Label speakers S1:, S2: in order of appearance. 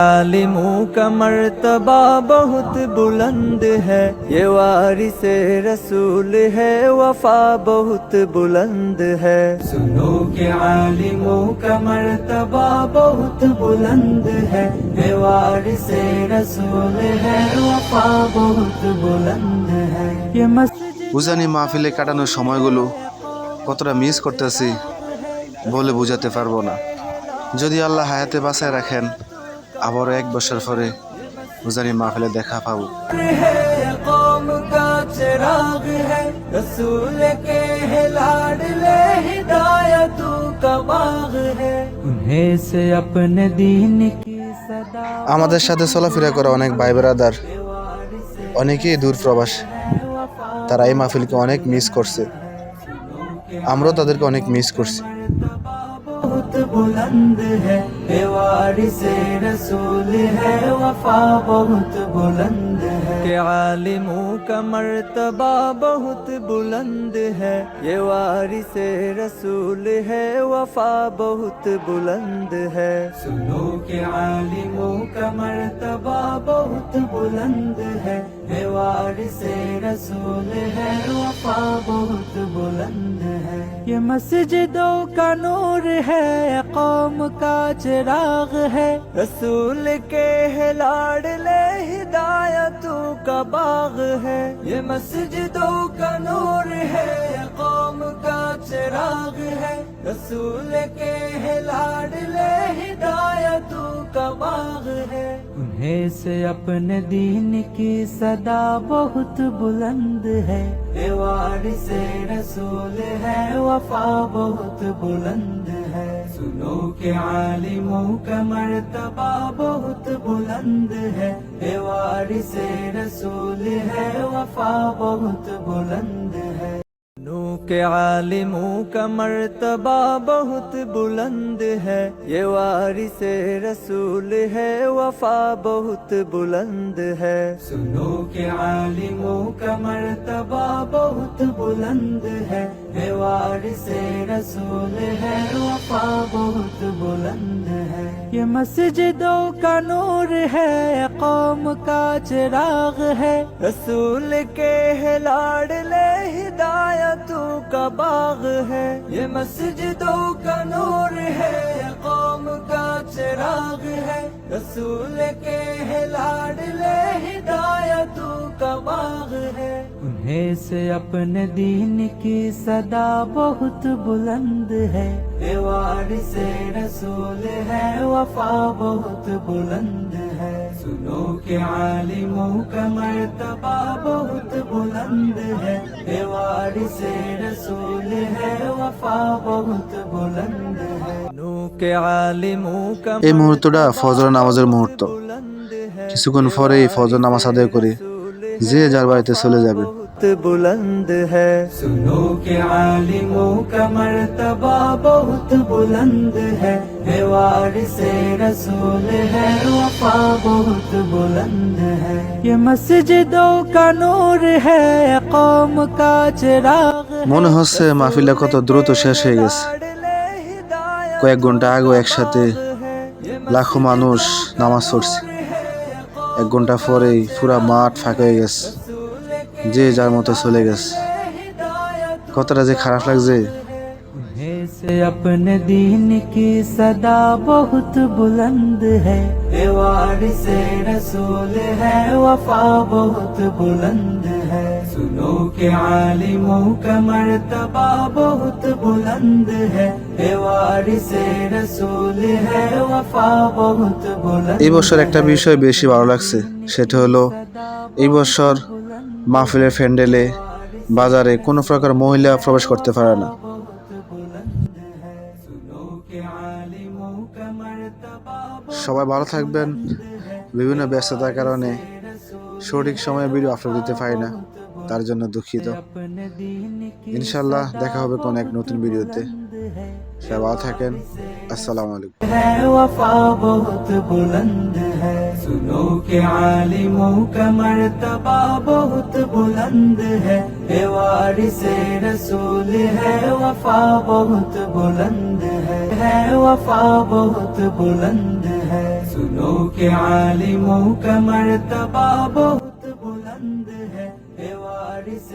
S1: आलिमों का मर्तबा बहुत बुलंद है, ये वारिसे रसूल है, वफा बहुत बुलंद है। सुनो के आलिमों का मर्तबा बहुत बुलंद है, ये वारिसे रसूल है, वफा बहुत बुलंद है। ये
S2: উজানি মাহফিলে কাটানোর সময়গুলো কতটা মিস করতেছি বলে বোঝাতে পারবো না। যদি আল্লাহ হায়াতে বাঁচায় রাখেন, আবারও 1 বছর পরে উজানি মাহফিলে দেখা পাবো। আমাদের সাথে চলাফেরা করা অনেক ভাই ব্রাদার অনেকেই দূর প্রবাস, তারা এই মাহফিলকে অনেক মিস করছে, আমরাও তাদেরকে অনেক মিস করছি।
S1: बहुत बुलंद है, ये वारिसे रसूल है, वफा बहुत बुलंद है। के आलिमों का मर्तबा बहुत बुलंद है, ये वारिसे रसूल है, वफा बहुत बुलंद है। सुनो के आलिमों का मर्तबा बहुत बुलंद है, ये वारिसे रसूल है, वफा बहुत बुलंद है। ये मस्जिदों का नूर है, कौम का चिराग है, रसूल के है लाडले, हिदायतों का बाग है। ये मस्जिदों का नूर है, कौम का चिराग है, रसूल के है लाडले, हिदायतों का बाग है। उन्हें से अपने दीन की सदा बहुत बुलंद है, ये वारिसे रसूल है, वफा बहुत बुलंद है। सुनो के आलिमों का मर्तबा बहुत बुलंद है, ये वारिसे रसूल है, वफा बहुत बुलंद है। सुनो के आलिमों का मर्तबा बहुत बुलंद है, ये वारिसे रसूल है, वफा बहुत बुलंद है। सुनो के आलिमों का मर्तबा बहुत बुलंद है, ये वारिसे रसूल है, वफा बहुत बुलंद है। ये मस्जिदों का नूर है, कौम का चिराग है, रसूल के है लाडले, हिदायतों का बाग है। ये मस्जिदों का नूर है, कौम का चिराग है, रसूल के है लाडले, हिदायतों का बाग है। उन्हें से अपने दीन की सदा बहुत बुलंद है, ये वारिसे रसूल है, वफा बहुत बुलंद है। सुनो के आलिमों का मर्तबा बहुत बुलंद है, ये वारिसे रसूल है, वफा बहुत बुलंद है। सुनो के आलिमों का
S2: এই মুহূর্তটা ফজর নামাজের মুহূর্ত। কিছুক্ষণ পরেই ফজর নামাজ আদায় করে যে যার বাড়িতে চলে যাবে।
S1: बुलंद है। सुनो के आलिमों का मर्तबा बहुत बुलंद है, ये वारिसे रसूल है, वफा बहुत बुलंद है। ये मस्जिदों का नूर है, कौम का चिराग है।
S2: মনে হচ্ছে মাহফিলটা কত দ্রুত শেষ হয়ে গেছে। কয়েক ঘন্টা আগে একসাথে লাখো মানুষ নামাজ পড়ছে, 1 ঘন্টা পরেই পুরা মাঠ ফাঁকা হয়ে গেছে, যে যার মতো চলে গেছে। কতটা যে খারাপ লাগছে।
S1: से अपने दीन की सदा बहुत बुलंद है, ये वारिसे रसूल है, वफा बहुत बुलंद है। सुनो के आलिमों का मर्तबा बहुत बुलंद है, ये वारिसे रसूल है, वफा बहुत बुलंद।
S2: এই বছর একটা বিষয় বেশি ভালো লাগছে, সেটা হলো এই বছর মাহফিলের প্যান্ডেলে বাজারে কোনো প্রকার মহিলা প্রবেশ করতে পারে না। সবাই ভালো থাকবেন। বিভিন্ন ব্যস্ততার কারণে সঠিক সময়ে ভিডিও আপলোড দিতে পারি না, তার জন্য দুঃখিত। ইনশাল্লাহ দেখা হবে কোন এক নতুন ভিডিওতে। সবাই ভালো থাকেন। আসসালামু আলাইকুম।
S1: वफा बहुत बुलंद है। सुनो के आलिमों का मर्तबा बहुत बुलंद है, ये वारिसे रसूल है, वफा बहुत बुलंद है, वफा बहुत बुलंद है। सुनो के आलिमों का मर्तबा बहुत बुलंद है, ए वारिस